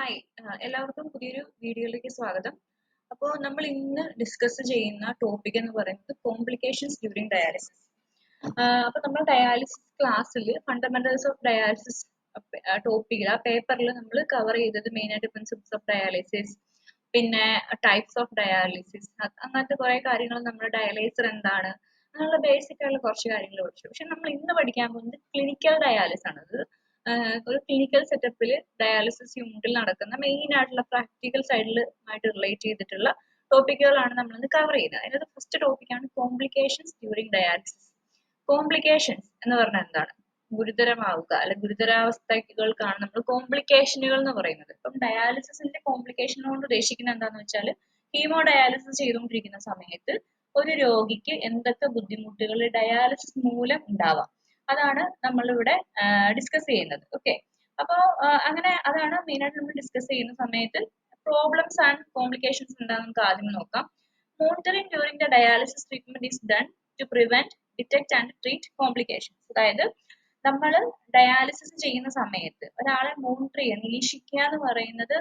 Hi എല്ലാവർക്കും പുതിയൊരു വീഡിയോയിലേക്ക് സ്വാഗതം. അപ്പോൾ നമ്മൾ ഇന്ന് ഡിസ്കസ് ചെയ്യുന്ന ടോപ്പിക് എന്ന് പറയുന്നത് കോംപ്ലിക്കേഷൻസ് ഡ്യൂറിങ് ഡയാലിസിസ്. അപ്പോൾ നമ്മൾ ഡയാലിസിസ് ക്ലാസ്സിൽ ഫണ്ടമെന്റൽസ് ഓഫ് ഡയാലിസിസ് ടോപ്പിക്കിൽ ആ പേപ്പറിൽ നമ്മൾ കവർ ചെയ്തത് മെയിനായിട്ട് പ്രിൻസിപ്പിൾസ് ഓഫ് ഡയാലിസിസ്, പിന്നെ ടൈപ്സ് ഓഫ് ഡയാലിസിസ്, അങ്ങനത്തെ കുറേ കാര്യങ്ങൾ, നമ്മൾ ഡയാലൈസർ എന്താണ്, അങ്ങനെയുള്ള ബേസിക് ആയിട്ടുള്ള കുറച്ച് കാര്യങ്ങൾ പഠിച്ചു. പക്ഷെ നമ്മൾ ഇന്ന് പഠിക്കാൻ പോകുന്നത് ക്ലിനിക്കൽ ഡയാലിസിസ് ആണ്. അത് ഒരു ക്ലിനിക്കൽ സെറ്റപ്പിൽ ഡയാലിസിസ് യൂണിറ്റിൽ നടക്കുന്ന മെയിൻ ആയിട്ടുള്ള പ്രാക്ടിക്കൽ സൈഡിലുമായിട്ട് റിലേറ്റ് ചെയ്തിട്ടുള്ള ടോപ്പിക്കുകളാണ് നമ്മൾ ഇന്ന് കവർ ചെയ്യുന്നത്. അതിനകത്ത് ഫസ്റ്റ് ടോപ്പിക്കാണ് കോംപ്ലിക്കേഷൻസ് ഡ്യൂറിങ് ഡയാലിസിസ്. കോംപ്ലിക്കേഷൻസ് എന്ന് പറഞ്ഞാൽ എന്താണ്? ഗുരുതരമാവുക അല്ലെ ഗുരുതരാവസ്ഥകൾക്കാണ് നമ്മൾ കോംപ്ലിക്കേഷനുകൾ എന്ന് പറയുന്നത്. ഇപ്പം ഡയാലിസിസിന്റെ കോംപ്ലിക്കേഷൻ കൊണ്ട് ഉദ്ദേശിക്കുന്നത് എന്താണെന്ന് വെച്ചാൽ ഹീമോ ഡയാലിസിസ് ചെയ്തുകൊണ്ടിരിക്കുന്ന സമയത്ത് ഒരു രോഗിക്ക് എന്തൊക്കെ ബുദ്ധിമുട്ടുകൾ ഡയാലിസിസ് മൂലം ഉണ്ടാവാം, അതാണ് നമ്മളിവിടെ ഡിസ്കസ് ചെയ്യുന്നത്. ഓക്കെ, അപ്പോൾ അങ്ങനെ അതാണ് മെയിനായിട്ട് നമ്മൾ ഡിസ്കസ് ചെയ്യുന്ന സമയത്ത് പ്രോബ്ലംസ് ആൻഡ് കോംപ്ലിക്കേഷൻസ് എന്താണെന്ന് നമുക്ക് ആദ്യം നോക്കാം. Monitoring during the dialysis treatment is done to prevent, detect and treat complications. അതായത് നമ്മൾ ഡയാലിസിസ് ചെയ്യുന്ന സമയത്ത് ഒരാളെ മോണിറ്റർ ചെയ്യുക, നിരീക്ഷിക്കുക എന്ന് പറയുന്നത്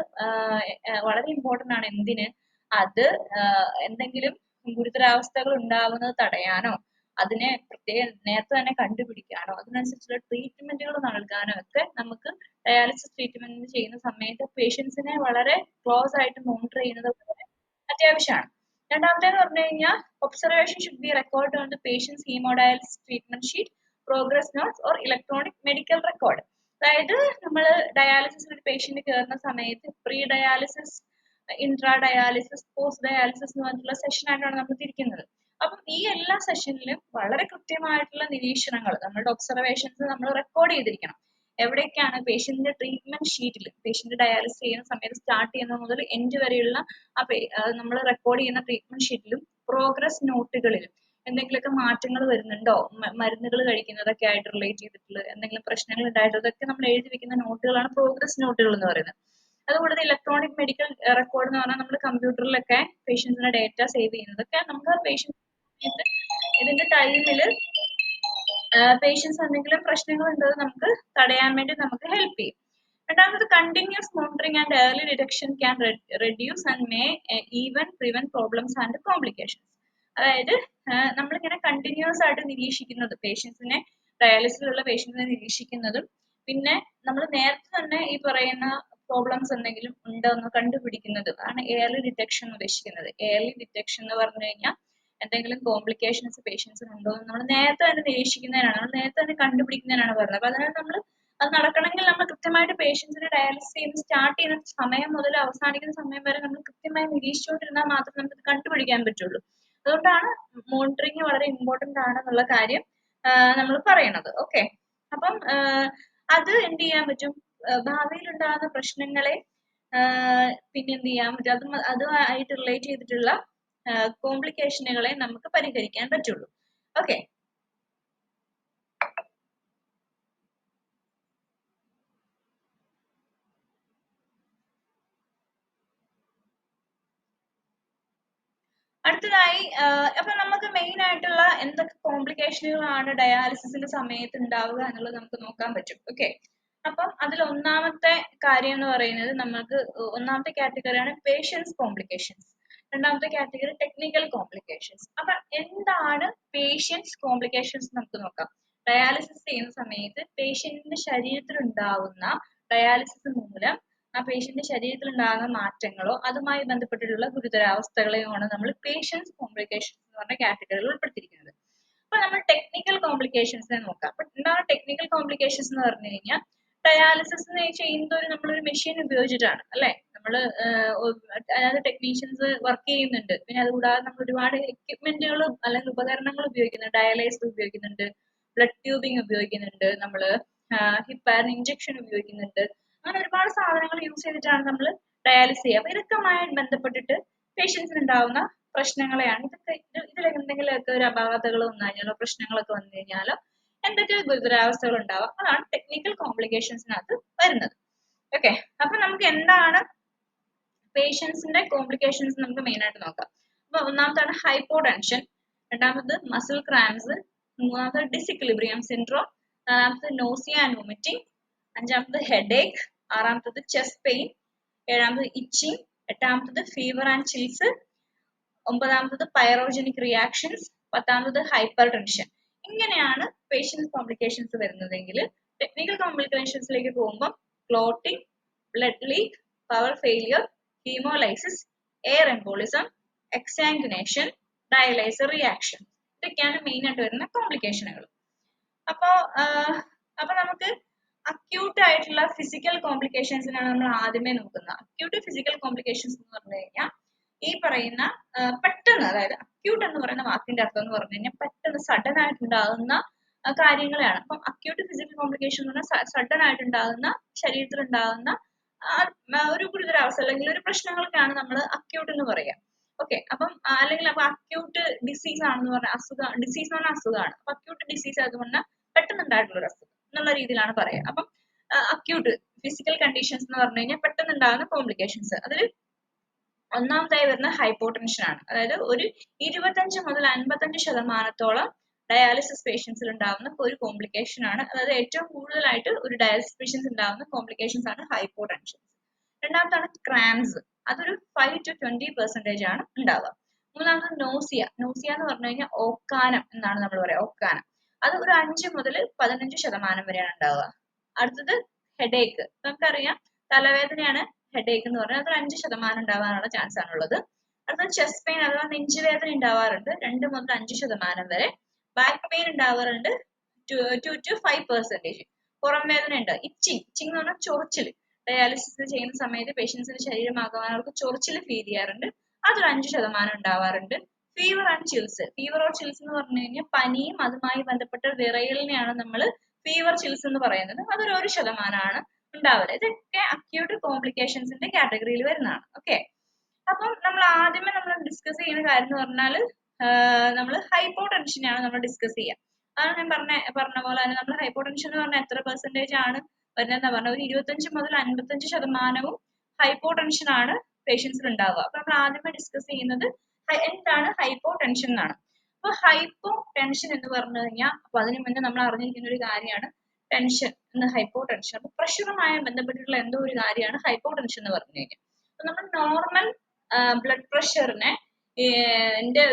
വളരെ ഇമ്പോർട്ടന്റ് ആണ്. എന്തിന്? അത് എന്തെങ്കിലും ഗുരുതരാവസ്ഥകൾ ഉണ്ടാവുന്നത് തടയാനോ അതിനെ പ്രത്യേകം നേരത്തെ തന്നെ കണ്ടുപിടിക്കാനോ അതിനനുസരിച്ചുള്ള ട്രീറ്റ്മെന്റുകൾ നൽകാനോ ഒക്കെ നമുക്ക് ഡയാലിസിസ് ട്രീറ്റ്മെന്റ് ചെയ്യുന്ന സമയത്ത് പേഷ്യൻസിനെ വളരെ ക്ലോസ് ആയിട്ട് മോണിറ്റർ ചെയ്യുന്നത് വളരെ അത്യാവശ്യമാണ്. രണ്ടാമത്തേന്ന് പറഞ്ഞു കഴിഞ്ഞാൽ observation should be record on the patients haemodialysis treatment sheet, progress notes or electronic medical record. അതായത് നമ്മൾ ഡയാലിസിസ് ഒരു പേഷ്യന്റ് കയറുന്ന സമയത്ത് pre dialysis, intra dialysis, post dialysis എന്ന് പറഞ്ഞിട്ടുള്ള സെഷനായിട്ടാണ് നമ്മൾ തിരിക്കുന്നത്. അപ്പം ഈ എല്ലാ സെഷനിലും വളരെ കൃത്യമായിട്ടുള്ള നിരീക്ഷണങ്ങൾ, നമ്മളുടെ ഒബ്സർവേഷൻസ് നമ്മൾ റെക്കോർഡ് ചെയ്തിരിക്കണം. എവിടെയൊക്കെയാണ് പേഷ്യന്റിന്റെ ട്രീറ്റ്മെന്റ് ഷീറ്റിൽ, പേഷ്യന്റ് ഡയാലിസിസ് ചെയ്യുന്ന സമയത്ത് സ്റ്റാർട്ട് ചെയ്യുന്നത് മുതൽ എൻഡ് വരെയുള്ള നമ്മൾ റെക്കോർഡ് ചെയ്യുന്ന ട്രീറ്റ്മെന്റ് ഷീറ്റിലും പ്രോഗ്രസ് നോട്ടുകളിലും എന്തെങ്കിലുമൊക്കെ മാറ്റങ്ങൾ വരുന്നുണ്ടോ, മരുന്നുകൾ കഴിക്കുന്നതൊക്കെ ആയിട്ട് റിലേറ്റ് ചെയ്തിട്ടുള്ള എന്തെങ്കിലും പ്രശ്നങ്ങൾ ഉണ്ടായിട്ടതൊക്കെ നമ്മൾ എഴുതി വെക്കുന്ന നോട്ടുകളാണ് പ്രോഗ്രസ് നോട്ടുകൾ എന്ന് പറയുന്നത്. അതുകൂടാതെ ഇലക്ട്രോണിക് മെഡിക്കൽ റെക്കോർഡ് എന്ന് പറഞ്ഞാൽ നമ്മൾ കമ്പ്യൂട്ടറിലൊക്കെ പേഷ്യൻസിന്റെ ഡേറ്റ സേവ് ചെയ്യുന്നതൊക്കെ നമുക്ക് പേഷ്യൻസ് ഇതിന്റെ ടൈമിൽ പേഷ്യൻസ് എന്തെങ്കിലും പ്രശ്നങ്ങൾ ഉണ്ടോ നമുക്ക് തടയാൻ വേണ്ടി നമുക്ക് ഹെൽപ്പ് ചെയ്യും. രണ്ടാമത് continuous monitoring and early detection can reduce and may even prevent problems and complications. അതായത് നമ്മളിങ്ങനെ കണ്ടിന്യൂസ് ആയിട്ട് നിരീക്ഷിക്കുന്നത്, പേഷ്യൻസിനെ ഡയാലിസിസിലുള്ള പേഷ്യൻസിനെ നിരീക്ഷിക്കുന്നതും പിന്നെ നമ്മൾ നേരത്തെ തന്നെ ഈ പറയുന്ന പ്രോബ്ലംസ് എന്തെങ്കിലും ഉണ്ടോ എന്ന് കണ്ടുപിടിക്കുന്നതും ആണ് ഏർലി ഡിറ്റക്ഷൻ ഉദ്ദേശിക്കുന്നത്. ഏർലി ഡിറ്റക്ഷൻ എന്ന് പറഞ്ഞു കഴിഞ്ഞാൽ എന്തെങ്കിലും കോംപ്ലിക്കേഷൻസ് പേഷ്യൻസിന് ഉണ്ടോ എന്ന് നമ്മൾ നേരത്തെ തന്നെ നിരീക്ഷിക്കുന്നതിനാണ്, നമ്മൾ നേരത്തെ തന്നെ കണ്ടുപിടിക്കുന്നതിനാണ് പറയുന്നത്. അപ്പൊ അതിനാണ് നമ്മൾ അത് നടക്കണമെങ്കിൽ നമ്മൾ കൃത്യമായിട്ട് പേഷ്യൻസിനെ ഡയാലിസിസ് ചെയ്യുന്ന സ്റ്റാർട്ട് ചെയ്യുന്ന സമയം മുതൽ അവസാനിക്കുന്ന സമയം വരെ നമ്മൾ കൃത്യമായി നിരീക്ഷിച്ചുകൊണ്ടിരുന്നാൽ മാത്രമേ നമുക്ക് കണ്ടുപിടിക്കാൻ പറ്റുള്ളൂ. അതുകൊണ്ടാണ് മോണിറ്ററിങ് വളരെ ഇമ്പോർട്ടന്റ് ആണെന്നുള്ള കാര്യം നമ്മൾ പറയുന്നത്. ഓക്കെ, അപ്പം അത് എന്ത് ചെയ്യാൻ പറ്റും, ഭാവിയിൽ ഉണ്ടാകുന്ന പ്രശ്നങ്ങളെ പിന്നെ എന്ത് ചെയ്യാൻ പറ്റും, അതുമായിട്ട് റിലേറ്റ് ചെയ്തിട്ടുള്ള കോംപ്ലിക്കേഷനുകളെ നമുക്ക് പരിഹരിക്കാൻ പറ്റുള്ളൂ. ഓക്കെ, അടുത്തതായി അപ്പൊ നമുക്ക് മെയിൻ ആയിട്ടുള്ള എന്തൊക്കെ കോംപ്ലിക്കേഷനുകളാണ് ഡയാലിസിസിന്റെ സമയത്ത് ഉണ്ടാവുക എന്നുള്ളത് നമുക്ക് നോക്കാൻ പറ്റും. ഓക്കെ, അപ്പം അതിൽ ഒന്നാമത്തെ കാര്യം എന്ന് പറയുന്നത് നമുക്ക് ഒന്നാമത്തെ കാറ്റഗറിയാണ് പേഷ്യൻസ് കോംപ്ലിക്കേഷൻസ്. രണ്ടാമത്തെ കാറ്റഗറി ടെക്നിക്കൽ കോംപ്ലിക്കേഷൻസ്. അപ്പൊ എന്താണ് പേഷ്യൻസ് കോംപ്ലിക്കേഷൻസ് നമുക്ക് നോക്കാം. ഡയാലിസിസ് ചെയ്യുന്ന സമയത്ത് പേഷ്യന്റിന്റെ ശരീരത്തിൽ ഉണ്ടാവുന്ന ഡയാലിസിസ് മൂലം ആ പേഷ്യന്റ് ശരീരത്തിൽ ഉണ്ടാകുന്ന മാറ്റങ്ങളോ അതുമായി ബന്ധപ്പെട്ടിട്ടുള്ള ഗുരുതരാവസ്ഥകളെയാണ് നമ്മൾ പേഷ്യൻസ് കോംപ്ലിക്കേഷൻസ് എന്ന് പറഞ്ഞ കാറ്റഗറിയിൽ ഉൾപ്പെടുത്തിയിരിക്കുന്നത്. അപ്പൊ നമ്മൾ ടെക്നിക്കൽ കോംപ്ലിക്കേഷൻസിനെ നോക്കാം. അപ്പൊ എന്താണ് ടെക്നിക്കൽ കോംപ്ലിക്കേഷൻസ് എന്ന് പറഞ്ഞു കഴിഞ്ഞാൽ ഡയാലിസിസ് ചെയ്യുന്നത് നമ്മളൊരു മെഷീൻ ഉപയോഗിച്ചിട്ടാണ് അല്ലെ. നമ്മള് അതായത് ടെക്നീഷ്യൻസ് വർക്ക് ചെയ്യുന്നുണ്ട്. പിന്നെ അതുകൂടാതെ നമ്മൾ ഒരുപാട് എക്യുപ്മെന്റുകൾ അല്ലെങ്കിൽ ഉപകരണങ്ങൾ ഉപയോഗിക്കുന്നുണ്ട്. ഡയാലൈസർ ഉപയോഗിക്കുന്നുണ്ട്, ബ്ലഡ് ട്യൂബിങ് ഉപയോഗിക്കുന്നുണ്ട്, നമ്മള് ഹിപ്പാൻ ഇഞ്ചക്ഷൻ ഉപയോഗിക്കുന്നുണ്ട്. അങ്ങനെ ഒരുപാട് സാധനങ്ങൾ യൂസ് ചെയ്തിട്ടാണ് നമ്മൾ ഡയാലിസിസ് ചെയ്യുക. അപ്പൊ ഇതൊക്കെയുമായി ബന്ധപ്പെട്ടിട്ട് പേഷ്യൻസിന് ഉണ്ടാവുന്ന പ്രശ്നങ്ങളെയാണ് ഇതിൽ എന്തെങ്കിലുമൊക്കെ ഒരു അപാകതകൾ വന്നു കഴിഞ്ഞാലോ പ്രശ്നങ്ങളൊക്കെ വന്നു കഴിഞ്ഞാലോ എന്തൊക്കെ ഗുരുതരാവസ്ഥകൾ ഉണ്ടാവാം, അതാണ് ടെക്നിക്കൽ കോംപ്ലിക്കേഷൻസിനകത്ത് വരുന്നത്. ഓക്കെ, അപ്പൊ നമുക്ക് എന്താണ് പേഷ്യൻസിന്റെ കോംപ്ലിക്കേഷൻസ് നമുക്ക് മെയിൻ ആയിട്ട് നോക്കാം. അപ്പൊ ഒന്നാമതാണ് ഹൈപ്പോടെൻഷൻ, രണ്ടാമത് മസിൽ ക്രാംസ്, മൂന്നാമത് ഡിസിക്ലിബ്രിയം സിൻഡ്രോം, നാലാമത് നോസിയ ആൻഡ് വോമിറ്റിംഗ്, അഞ്ചാമത് ഹെഡേക്ക്, ആറാമത്തത് ചെസ്റ്റ് പെയിൻ, ഏഴാമത് ഇച്ചിങ്, എട്ടാമത്തത് ഫീവർ ആൻഡ് ചിൽസ്, ഒമ്പതാമത്തത് പൈറോജനിക് റിയാക്ഷൻസ്, പത്താമത്തത് ഹൈപ്പർ ടെൻഷൻ. ഇങ്ങനെയാണ് പേഷ്യൻസ് കോംപ്ലിക്കേഷൻസ് വരുന്നതെങ്കിൽ ടെക്നിക്കൽ കോംപ്ലിക്കേഷൻസിലേക്ക് പോകുമ്പോൾ clotting, blood leak, power failure, haemolysis, air embolism, exsanguination, dialyser reaction, ഇതൊക്കെയാണ് മെയിൻ ആയിട്ട് വരുന്ന കോംപ്ലിക്കേഷനുകൾ. അപ്പോ നമുക്ക് അക്യൂട്ട് ആയിട്ടുള്ള ഫിസിക്കൽ കോംപ്ലിക്കേഷൻസിനാണ് നമ്മൾ ആദ്യമേ നോക്കുന്നത്. അക്യൂട്ട് ഫിസിക്കൽ കോംപ്ലിക്കേഷൻസ് എന്ന് പറഞ്ഞു കഴിഞ്ഞാൽ ഈ പറയുന്ന പെട്ടെന്ന്, അതായത് അക്യൂട്ട് എന്ന് പറയുന്ന വാക്കിന്റെ അർത്ഥം എന്ന് പറഞ്ഞു കഴിഞ്ഞാൽ പെട്ടെന്ന് സഡൻ ആയിട്ടുണ്ടാകുന്ന കാര്യങ്ങളാണ്. അപ്പം അക്യൂട്ട് ഫിസിക്കൽ കോംപ്ലിക്കേഷൻ എന്ന് പറഞ്ഞാൽ സഡൻ ആയിട്ടുണ്ടാകുന്ന ശരീരത്തിൽ ഉണ്ടാകുന്ന ഒരു ഗുരുതരാവസ്ഥ അല്ലെങ്കിൽ ഒരു പ്രശ്നങ്ങൾക്കാണ് നമ്മൾ അക്യൂട്ട് എന്ന് പറയുക. ഓക്കെ, അപ്പം അല്ലെങ്കിൽ അപ്പൊ അക്യൂട്ട് ഡിസീസ് ആണെന്ന് പറഞ്ഞാൽ ഡിസീസ് എന്ന് പറഞ്ഞാൽ അസുഖമാണ്. അപ്പൊ അക്യൂട്ട് ഡിസീസ് ആയതുകൊണ്ട് പെട്ടെന്ന് ഉണ്ടായിട്ടുള്ള ഒരു അസുഖം എന്നുള്ള രീതിയിലാണ് പറയുക. അപ്പം അക്യൂട്ട് ഫിസിക്കൽ കണ്ടീഷൻസ് എന്ന് പറഞ്ഞു കഴിഞ്ഞാൽ പെട്ടെന്ന് ഉണ്ടാകുന്ന കോംപ്ലിക്കേഷൻസ്, അതിൽ ഒന്നാമതായി വരുന്ന ഹൈപ്പോടെൻഷൻ ആണ്. അതായത് ഒരു 25 മുതൽ 55% ഡയാലിസിസ് പേഷ്യൻസിൽ ഉണ്ടാകുന്ന ഒരു കോംപ്ലിക്കേഷൻ ആണ്. അതായത് ഏറ്റവും കൂടുതലായിട്ട് ഒരു ഡയാലിസിസ് പേഷ്യൻസ് ഉണ്ടാകുന്ന കോംപ്ലിക്കേഷൻസ് ആണ് ഹൈപ്പോടെൻഷൻ. രണ്ടാമതാണ് ക്രാംസ്, അതൊരു 5 to 20% ആണ് ഉണ്ടാവുക. മൂന്നാമത് നോസിയ എന്ന് പറഞ്ഞു കഴിഞ്ഞാൽ ഓക്കാനം എന്നാണ് നമ്മൾ പറയുക, ഓക്കാനം. അത് ഒരു 5 മുതൽ 15% വരെയാണ് ഉണ്ടാവുക. അടുത്തത് ഹെഡേക്ക്, നമുക്കറിയാം തലവേദനയാണ് ഹെഡേക്ക് എന്ന് പറഞ്ഞാൽ അതൊരു 5% ഉണ്ടാവാനുള്ള ചാൻസ് ആണുള്ളത്. അടുത്തത് ചെസ്റ്റ് പെയിൻ അഥവാ നെഞ്ചുവേദന ഉണ്ടാവാറുണ്ട് 2 മുതൽ 5% വരെ. ബാക്ക് പെയിൻ ഉണ്ടാവാറുണ്ട് 2 to 5%. പുറം വേദന ഉണ്ട്. ഇച്ചിങ് എന്ന് പറഞ്ഞാൽ ചൊറിച്ചിൽ, ഡയാലിസിസ് ചെയ്യുന്ന സമയത്ത് പേഷ്യൻസിന്റെ ശരീരമാകാൻ അവർക്ക് ചൊറിച്ചിൽ ഫീൽ ചെയ്യാറുണ്ട്, അതൊരു 5% ഉണ്ടാവാറുണ്ട്. ഫീവർ ആൻഡ് ചിൽസ് എന്ന് പറഞ്ഞു കഴിഞ്ഞാൽ പനിയും അതുമായി ബന്ധപ്പെട്ട വിറയലിനെയാണ് നമ്മൾ ഫീവർ ചിൽസ് എന്ന് പറയുന്നത്, അതൊരു 1% ഉണ്ടാവില്ല. ഇതൊക്കെ അക്യൂട്ട് കോംപ്ലിക്കേഷൻസിന്റെ കാറ്റഗറിയിൽ വരുന്നതാണ്. ഓക്കെ, അപ്പം നമ്മൾ ആദ്യമേ നമ്മൾ ഡിസ്കസ് ചെയ്യുന്ന കാര്യം എന്ന് പറഞ്ഞാൽ നമ്മൾ ഹൈപ്പോടെൻഷനെയാണ് നമ്മൾ ഡിസ്കസ് ചെയ്യുക. അതാണ് ഞാൻ പറഞ്ഞ പോലെ തന്നെ നമ്മൾ ഹൈപ്പോടെൻഷൻ എന്ന് പറഞ്ഞാൽ എത്ര പെർസെന്റേജ് ആണ് വരുന്നതെന്ന് പറഞ്ഞാൽ ഒരു 25 മുതൽ 55% ഹൈപ്പോടെൻഷൻ ആണ് പേഷ്യൻസിൽ ഉണ്ടാവുക. അപ്പൊ നമ്മൾ ആദ്യമേ ഡിസ്കസ് ചെയ്യുന്നത് എന്താണ് ഹൈപ്പോടെൻഷൻ എന്നാണ്. അപ്പൊ ഹൈപ്പോ ടെൻഷൻ എന്ന് പറഞ്ഞു കഴിഞ്ഞാൽ അപ്പൊ അതിന് മുന്നേ നമ്മൾ അറിഞ്ഞിരിക്കുന്ന ഒരു കാര്യമാണ് ടെൻഷൻ എന്ന ഹൈപ്പോടെൻഷൻ. അപ്പൊ പ്രഷറുമായി ബന്ധപ്പെട്ടിട്ടുള്ള എന്തോ ഒരു കാര്യമാണ് ഹൈപ്പോടെൻഷൻ എന്ന് പറഞ്ഞു കഴിഞ്ഞാൽ. അപ്പൊ നമ്മൾ നോർമൽ ബ്ലഡ് പ്രഷറിനെ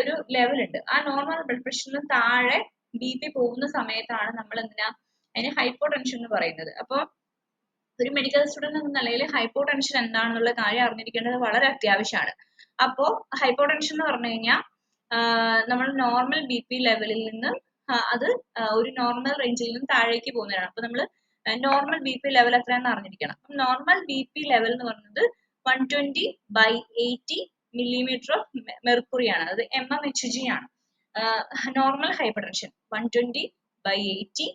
ഒരു ലെവൽ ഉണ്ട്, ആ നോർമൽ ബ്ലഡ് പ്രഷറിന് താഴെ BP പോകുന്ന സമയത്താണ് നമ്മൾ അതിന് ഹൈപ്പോടെൻഷൻ എന്ന് പറയുന്നത്. അപ്പോൾ ഒരു മെഡിക്കൽ സ്റ്റുഡന്റ് എന്ന നിലയിൽ ഹൈപ്പോടെൻഷൻ എന്താണെന്നുള്ള കാര്യം അറിഞ്ഞിരിക്കേണ്ടത് വളരെ അത്യാവശ്യമാണ്. അപ്പോ ഹൈപ്പോടെൻഷൻ എന്ന് പറഞ്ഞു കഴിഞ്ഞാൽ നമ്മൾ നോർമൽ BP ലെവലിൽ നിന്ന് അത് ഒരു നോർമൽ റേഞ്ചിൽ നിന്ന് താഴേക്ക് പോകുന്നതാണ്. അപ്പൊ നമ്മൾ നോർമൽ BP ലെവൽ എത്രയാണെന്ന് അറിഞ്ഞിരിക്കണം. അപ്പം നോർമൽ BP ലെവൽ എന്ന് പറയുന്നത് 120/80 millimeter ഓഫ് മെർക്കുറി ആണ്, അത് mmHg ആണ്. നോർമൽ ഹൈപ്പർടെൻഷൻ 120/80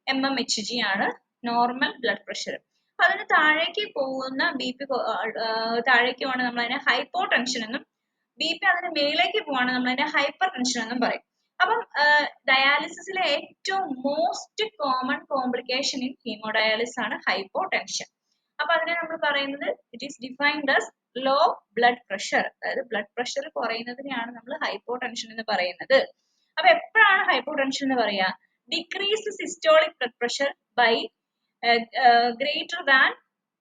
mmHg ആണ് നോർമൽ ബ്ലഡ് പ്രഷർ. അപ്പൊ അതിന് താഴേക്ക് പോകുന്ന BP താഴേക്ക് പോവാണ് നമ്മൾ അതിനെ ഹൈപ്പോടെൻഷൻ എന്നും, BP അതിന് മേലേക്ക് പോവാണ് നമ്മൾ അതിനെ ഹൈപ്പർ ടെൻഷൻ എന്നും പറയും. അപ്പം ഡയാലിസിസിലെ ഏറ്റവും most common complication in haemodialysis ആണ് ഹൈപ്പോടെൻഷൻ. അപ്പൊ അതിനെ നമ്മൾ പറയുന്നത് it is defined as low blood pressure, അതായത് ബ്ലഡ് പ്രഷർ കുറയുന്നതിനെയാണ് നമ്മൾ ഹൈപ്പോടെൻഷൻ എന്ന് പറയുന്നത്. അപ്പൊ എപ്പോഴാണ് ഹൈപ്പോടെൻഷൻ എന്ന് പറയാ? Decrease systolic blood pressure by greater than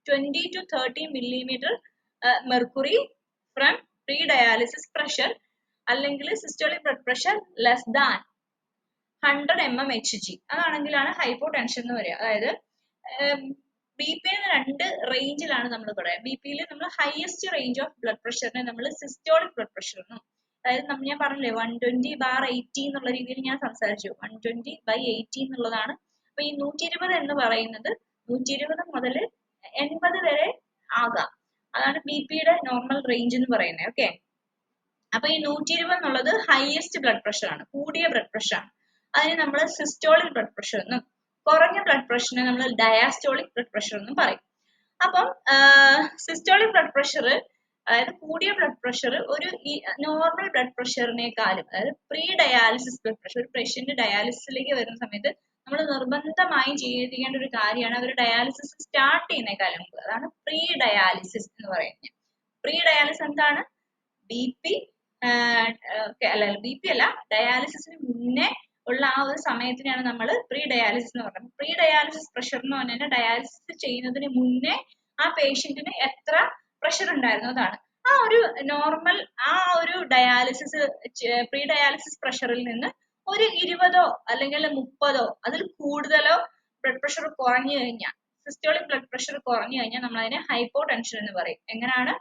20 to 30 millimeter mercury from pre-dialysis pressure, അല്ലെങ്കിൽ systolic blood pressure less than 100 mmHg, അതാണെങ്കിലാണ് ഹൈപ്പോടെൻഷൻ എന്ന് പറയുക. അതായത് BP രണ്ട് റേഞ്ചിലാണ് നമ്മൾ പറയാം. BP നമ്മൾ ഹയസ്റ്റ് റേഞ്ച് ഓഫ് ബ്ലഡ് പ്രഷറിനെ നമ്മൾ സിസ്റ്റോളിക് ബ്ലഡ് പ്രഷർ എന്നും, അതായത് ഞാൻ പറഞ്ഞില്ലേ 120/80 എന്നുള്ള രീതിയിൽ ഞാൻ സംസാരിച്ചു, 120/80 എന്നുള്ളതാണ്. അപ്പൊ ഈ 120 എന്ന് പറയുന്നത് 120 മുതൽ 80 വരെ ആകാം, അതാണ് BPയുടെ നോർമൽ റേഞ്ച് എന്ന് പറയുന്നത്. ഓക്കെ, അപ്പൊ ഈ 120 എന്നുള്ളത് ഹയസ്റ്റ് ബ്ലഡ് പ്രഷർ ആണ്, കൂടിയ ബ്ലഡ് പ്രഷർ ആണ്. അതിന് നമ്മൾ സിസ്റ്റോളിക് ബ്ലഡ് പ്രഷർ എന്നും കുറഞ്ഞ ബ്ലഡ് പ്രഷറിനെ നമ്മൾ ഡയാസ്റ്റോളിക് ബ്ലഡ് പ്രഷർ എന്നും പറയും. അപ്പം സിസ്റ്റോളിക് ബ്ലഡ് പ്രഷർ, അതായത് കൂടിയ ബ്ലഡ് പ്രഷർ ഒരു നോർമൽ ബ്ലഡ് പ്രഷറിനേക്കാളും, അതായത് പ്രീ ഡയാലിസിസ് ബ്ലഡ് പ്രഷർ, ഒരു പേഷ്യന്റ് ഡയാലിസിസിലേക്ക് വരുന്ന സമയത്ത് നമ്മൾ നിർബന്ധമായും ചെയ്തിരിക്കേണ്ട ഒരു കാര്യമാണ് അവർ ഡയാലിസിസ് സ്റ്റാർട്ട് ചെയ്യുന്നേക്കാളും മുമ്പ്, അതാണ് പ്രീ ഡയാലിസിസ് എന്ന് പറയുന്നത്. പ്രീ ഡയാലിസിസ് എന്താണ്? BP അല്ല, BP അല്ല, ഡയാലിസിസിന് മുന്നേ ഉള്ള ആ ഒരു സമയത്തിനാണ് നമ്മൾ പ്രീ ഡയാലിസിസ് എന്ന് പറയുന്നത്. പ്രീ ഡയാലിസിസ് പ്രഷർ എന്ന് പറഞ്ഞാൽ ഡയാലിസിസ് ചെയ്യുന്നതിന് മുന്നേ ആ പേഷ്യന്റിന് എത്ര പ്രഷർ ഉണ്ടായിരുന്നതാണ്. ആ ഒരു നോർമൽ ആ ഒരു ഡയാലിസിസ് പ്രീ ഡയാലിസിസ് പ്രഷറിൽ നിന്ന് ഒരു 20 അല്ലെങ്കിൽ 30 അതിൽ കൂടുതലോ ബ്ലഡ് പ്രഷർ കുറഞ്ഞു കഴിഞ്ഞാൽ, സിസ്റ്റോളിക് ബ്ലഡ് പ്രഷർ കുറഞ്ഞു കഴിഞ്ഞാൽ നമ്മൾ അതിനെ ഹൈപ്പോ ടെൻഷൻ എന്ന് പറയും. എങ്ങനെയാണ്?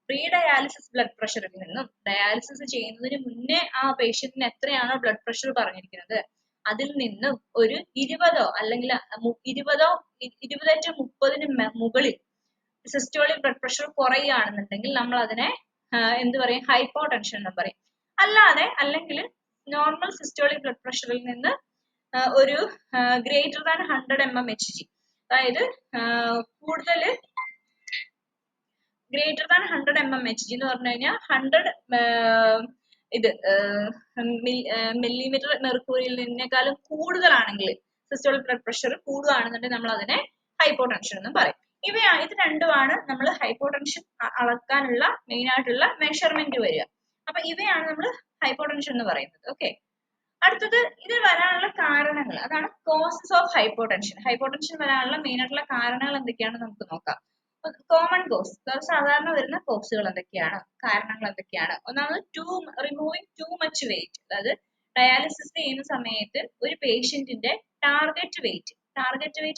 പ്രീ ഡയാലിസിസ് ബ്ലഡ് പ്രഷറിൽ നിന്നും ഡയാലിസിസ് ചെയ്യുന്നതിന് മുന്നേ ആ പേഷ്യന്റിന് എത്രയാണോ ബ്ലഡ് പ്രഷർ പറഞ്ഞിരിക്കുന്നത് അതിൽ നിന്നും ഒരു 20 അല്ലെങ്കിൽ 20 to 30 മുകളിൽ സിസ്റ്റോളിക് ബ്ലഡ് പ്രഷർ കുറയുകയാണെന്നുണ്ടെങ്കിൽ നമ്മൾ അതിനെ എന്ത് പറയും? ഹൈപ്പോ ടെൻഷൻ എന്ന് പറയും. അല്ലാതെ അല്ലെങ്കിൽ നോർമൽ സിസ്റ്റോളിക് ബ്ലഡ് പ്രഷറിൽ നിന്ന് ഒരു ഗ്രേറ്റർ ദാൻ 100 mmHg, അതായത് കൂടുതൽ ഗ്രേറ്റർ ദാൻ 100 mmHg എന്ന് പറഞ്ഞു കഴിഞ്ഞാൽ 100 ഇത് മില്ലിമീറ്റർ മെർക്കൂറിയിൽ നിന്നേക്കാളും കൂടുതലാണെങ്കിൽ സിസ്റ്റോളിക് ബ്ലഡ് പ്രഷർ കൂടുകയാണെന്നുണ്ടെങ്കിൽ നമ്മൾ അതിനെ ഹൈപ്പോ ടെൻഷൻ എന്നും പറയും. ഇത് രണ്ടുമാണ് നമ്മൾ ഹൈപ്പോ ടെൻഷൻ അളക്കാനുള്ള മെയിൻ ആയിട്ടുള്ള മെഷർമെന്റ് വരിക. അപ്പൊ ഇവയാണ് നമ്മൾ ഹൈപ്പോ ടെൻഷൻ എന്ന് പറയുന്നത്. ഓക്കെ, അടുത്തത് ഇത് വരാനുള്ള കാരണങ്ങൾ, അതാണ് causes of hypo tension. Hypo tension വരാനുള്ള മെയിൻ ആയിട്ടുള്ള കാരണങ്ങൾ എന്തൊക്കെയാണെന്ന് നമുക്ക് നോക്കാം. കോമൺ കോസ്, സാധാരണ വരുന്ന കോസുകൾ എന്തൊക്കെയാണ്, കാരണങ്ങൾ എന്തൊക്കെയാണ്? ഒന്നാമത് റിമൂവിങ് ടു മച്ച് വെയിറ്റ്, അതായത് ഡയാലിസിസ് ചെയ്യുന്ന സമയത്ത് ഒരു പേഷ്യന്റിന്റെ ടാർഗറ്റ് വെയിറ്റ്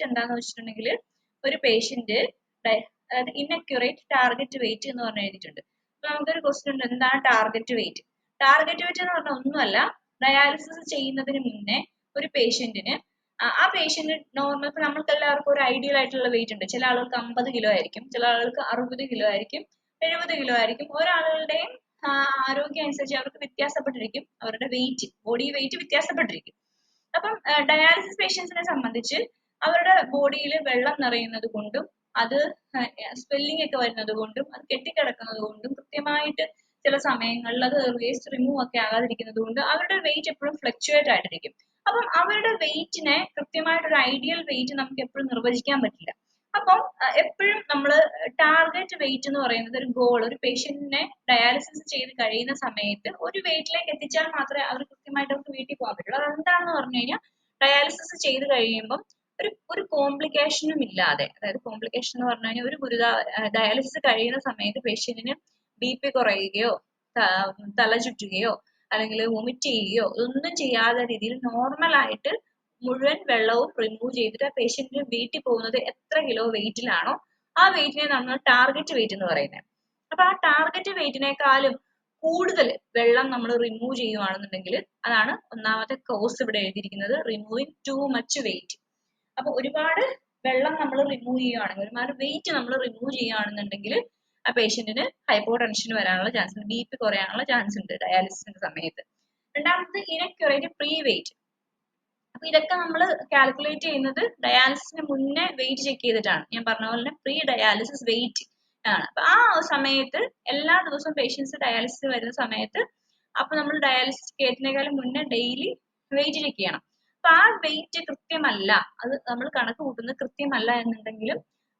എന്താന്ന് വെച്ചിട്ടുണ്ടെങ്കിൽ ഒരു പേഷ്യന്റ് അതായത് ഇൻഅക്യുറേറ്റ് ടാർഗറ്റ് വെയിറ്റ് എന്ന് പറഞ്ഞു എഴുതിയിട്ടുണ്ട്. അപ്പൊ നമുക്കൊരു ക്വസ്റ്റ്യൻ ഉണ്ട്, എന്താണ് ടാർഗറ്റ് വെയിറ്റ്? ടാർഗറ്റ് വെയിറ്റ് എന്ന് പറഞ്ഞാൽ ഒന്നുമല്ല, ഡയാലിസിസ് ചെയ്യുന്നതിന് മുന്നേ ഒരു പേഷ്യന്റിന് ആ പേഷ്യന്റ് നോർമൽ, ഇപ്പൊ നമ്മൾക്ക് എല്ലാവർക്കും ഒരു ഐഡിയൽ ആയിട്ടുള്ള വെയിറ്റ് ഉണ്ട്. ചില ആളുകൾക്ക് 50 കിലോ ആയിരിക്കും, ചില ആളുകൾക്ക് 60 കിലോ ആയിരിക്കും, 70 കിലോ ആയിരിക്കും. ഒരാളുടെയും ആരോഗ്യം അനുസരിച്ച് അവർക്ക് വ്യത്യാസപ്പെട്ടിരിക്കും, അവരുടെ വെയിറ്റ്, ബോഡി വെയിറ്റ് വ്യത്യാസപ്പെട്ടിരിക്കും. അപ്പം ഡയാലിസിസ് പേഷ്യൻസിനെ സംബന്ധിച്ച് അവരുടെ ബോഡിയിൽ വെള്ളം നിറയുന്നത് കൊണ്ടും അത് സ്വെല്ലിംഗ് ഒക്കെ വരുന്നത് കൊണ്ടും അത് കെട്ടിക്കിടക്കുന്നത് കൊണ്ടും കൃത്യമായിട്ട് ചില സമയങ്ങളിൽ അത് വേസ്റ്റ് റിമൂവ് ഒക്കെ ആകാതിരിക്കുന്നത് കൊണ്ട് അവരുടെ വെയിറ്റ് എപ്പോഴും ഫ്ലക്ച്വേറ്റ് ആയിട്ടിരിക്കും. അപ്പം അവരുടെ വെയിറ്റിനെ കൃത്യമായിട്ട് ഒരു ഐഡിയൽ വെയിറ്റ് നമുക്ക് എപ്പോഴും നിർവചിക്കാൻ പറ്റില്ല. അപ്പം എപ്പോഴും നമ്മൾ ടാർഗറ്റ് വെയിറ്റ് എന്ന് പറയുന്നത് ഒരു ഗോൾ, ഒരു പേഷ്യന്റിനെ ഡയാലിസിസ് ചെയ്ത് കഴിയുന്ന സമയത്ത് ഒരു വെയിറ്റിലേക്ക് എത്തിച്ചാൽ മാത്രമേ അവർ കൃത്യമായിട്ട് അവർക്ക് വീട്ടിൽ പോകാൻ പറ്റുള്ളൂ. അതെന്താണെന്ന് പറഞ്ഞു കഴിഞ്ഞാൽ ഡയാലിസിസ് ചെയ്ത് കഴിയുമ്പം ഒരു കോംപ്ലിക്കേഷനും ഇല്ലാതെ, അതായത് കോംപ്ലിക്കേഷൻ എന്ന് പറഞ്ഞു കഴിഞ്ഞാൽ ഒരു ഡയാലിസിസ് കഴിയുന്ന സമയത്ത് പേഷ്യന്റിന് BP കുറയുകയോ തല ചുറ്റുകയോ അല്ലെങ്കിൽ വൊമിറ്റ് ചെയ്യുകയോ ഒന്നും ചെയ്യാത്ത രീതിയിൽ നോർമൽ ആയിട്ട് മുഴുവൻ വെള്ളവും റിമൂവ് ചെയ്തിട്ട് ആ പേഷ്യന്റിന് വീട്ടിൽ പോകുന്നത് എത്ര കിലോ വെയിറ്റിലാണോ ആ വെയിറ്റിനെ നമ്മൾ ടാർഗറ്റ് വെയിറ്റ് എന്ന് പറയുന്നത്. അപ്പൊ ആ ടാർഗറ്റ് വെയിറ്റിനേക്കാളും കൂടുതൽ വെള്ളം നമ്മൾ റിമൂവ് ചെയ്യുവാണെന്നുണ്ടെങ്കിൽ അതാണ് ഒന്നാമത്തെ കോസ് ഇവിടെ എഴുതിയിരിക്കുന്നത്, റിമൂവിങ് ടു മച്ച് വെയിറ്റ്. അപ്പൊ ഒരുപാട് വെള്ളം നമ്മൾ റിമൂവ് ചെയ്യുകയാണെങ്കിൽ, ഒരുപാട് വെയിറ്റ് നമ്മൾ റിമൂവ് ചെയ്യുകയാണെന്നുണ്ടെങ്കിൽ ആ പേഷ്യന്റിന് ഹൈപ്പോ ടെൻഷൻ വരാനുള്ള ചാൻസ് ഉണ്ട്, BP കുറയാനുള്ള ചാൻസ് ഉണ്ട് ഡയാലിസിസിന്റെ സമയത്ത്. രണ്ടാമത് ഇനക്യുറേറ്റ് പ്രീ വെയിറ്റ്. അപ്പൊ ഇതൊക്കെ നമ്മൾ കാൽക്കുലേറ്റ് ചെയ്യുന്നത് ഡയാലിസിസിന് മുന്നേ വെയിറ്റ് ചെക്ക് ചെയ്തിട്ടാണ്. ഞാൻ പറഞ്ഞ പോലെ പ്രീ ഡയാലിസിസ് വെയിറ്റ് ആണ്. അപ്പൊ ആ സമയത്ത് എല്ലാ ദിവസവും പേഷ്യൻസ് ഡയാലിസിസ് വരുന്ന സമയത്ത് അപ്പൊ നമ്മൾ ഡയാലിസിസ് കയറ്റുന്നതിനേക്കാളും മുന്നേ ഡെയിലി വെയിറ്റ് ചെക്ക് ചെയ്യണം. അപ്പൊ ആ വെയിറ്റ് കൃത്യമല്ല, അത് നമ്മൾ കണക്ക് കൂട്ടുന്നത് കൃത്യമല്ല എന്നുണ്ടെങ്കിലും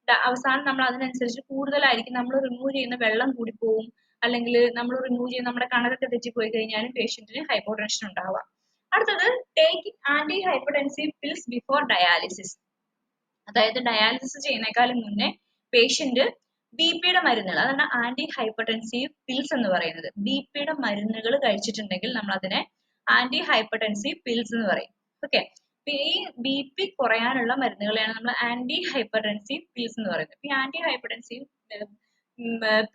അവസാനം നമ്മൾ അതിനനുസരിച്ച് കൂടുതലായിരിക്കും നമ്മൾ റിമൂവ് ചെയ്യുന്ന വെള്ളം കൂടി പോവും, അല്ലെങ്കിൽ നമ്മൾ റിമൂവ് ചെയ്യുന്ന നമ്മുടെ കണക്കൊക്കെ തെറ്റിപ്പോയി കഴിഞ്ഞാലും പേഷ്യന്റിന് ഹൈപ്പോ ടെൻഷൻ ഉണ്ടാവാം. അടുത്തത് taking anti hypertensive pills before dialysis, അതായത് ഡയാലിസിസ് ചെയ്യുന്നേക്കാളും മുന്നേ പേഷ്യന്റ് BP-യുടെ മരുന്നുകൾ, അതാണ് ആന്റി ഹൈപ്പർടെൻസീവ് പിൽസ് എന്ന് പറയുന്നത്. BP-യുടെ മരുന്നുകൾ കഴിച്ചിട്ടുണ്ടെങ്കിൽ നമ്മൾ അതിനെ ആന്റി ഹൈപ്പർടെൻസീവ് പിൽസ് എന്ന് പറയും. ഓക്കെ, ഈ BP കുറയാനുള്ള മരുന്നുകളെയാണ് നമ്മൾ ആന്റി ഹൈപ്പർടെൻസീവ് പിൽസ് എന്ന് പറയുന്നത്. ഈ ആന്റി ഹൈപ്പർടെൻസീവ്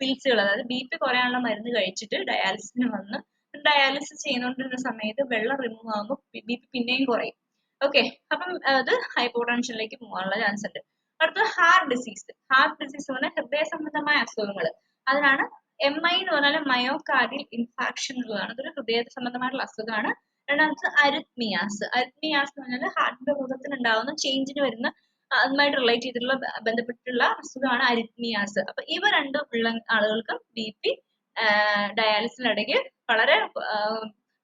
പിൽസുകൾ, അതായത് BP കുറയാനുള്ള മരുന്ന് കഴിച്ചിട്ട് ഡയാലിസിസിന് വന്ന് ഡയാലിസിസ് ചെയ്തുകൊണ്ടിരുന്ന സമയത്ത് വെള്ളം റിമൂവ് ആകുമ്പോൾ BP പിന്നെയും കുറയും. ഓക്കെ, അപ്പം അത് ഹൈപ്പോ ടെൻഷനിലേക്ക് പോകാനുള്ള ചാൻസ് ഉണ്ട്. അടുത്തത് ഹാർട്ട് ഡിസീസ്. ഹാർട്ട് ഡിസീസ് എന്ന് പറഞ്ഞാൽ ഹൃദയ സംബന്ധമായ അസുഖങ്ങൾ, അതിനാണ് MI എന്ന് പറഞ്ഞാൽ മയോകാർഡിയൽ ഇൻഫാക്ഷൻ എന്നുള്ളതാണ്. അതൊരു ഹൃദയ സംബന്ധമായിട്ടുള്ള അസുഖമാണ്. രണ്ടാമത് അരിത്മിയാസ്. അരിത്മിയാസ് എന്ന് പറഞ്ഞാൽ ഹാർട്ടിന്റെ മൃഗത്തിന് ഉണ്ടാകുന്ന ചേഞ്ചിന് വരുന്ന അതുമായിട്ട് റിലേറ്റ് ചെയ്തിട്ടുള്ള ബന്ധപ്പെട്ടിട്ടുള്ള അസുഖമാണ് അരിത്മിയാസ്. അപ്പൊ ഇവ രണ്ടും ഉള്ള ആളുകൾക്കും BP ഡയാലിസിസിനിടയ്ക്ക് വളരെ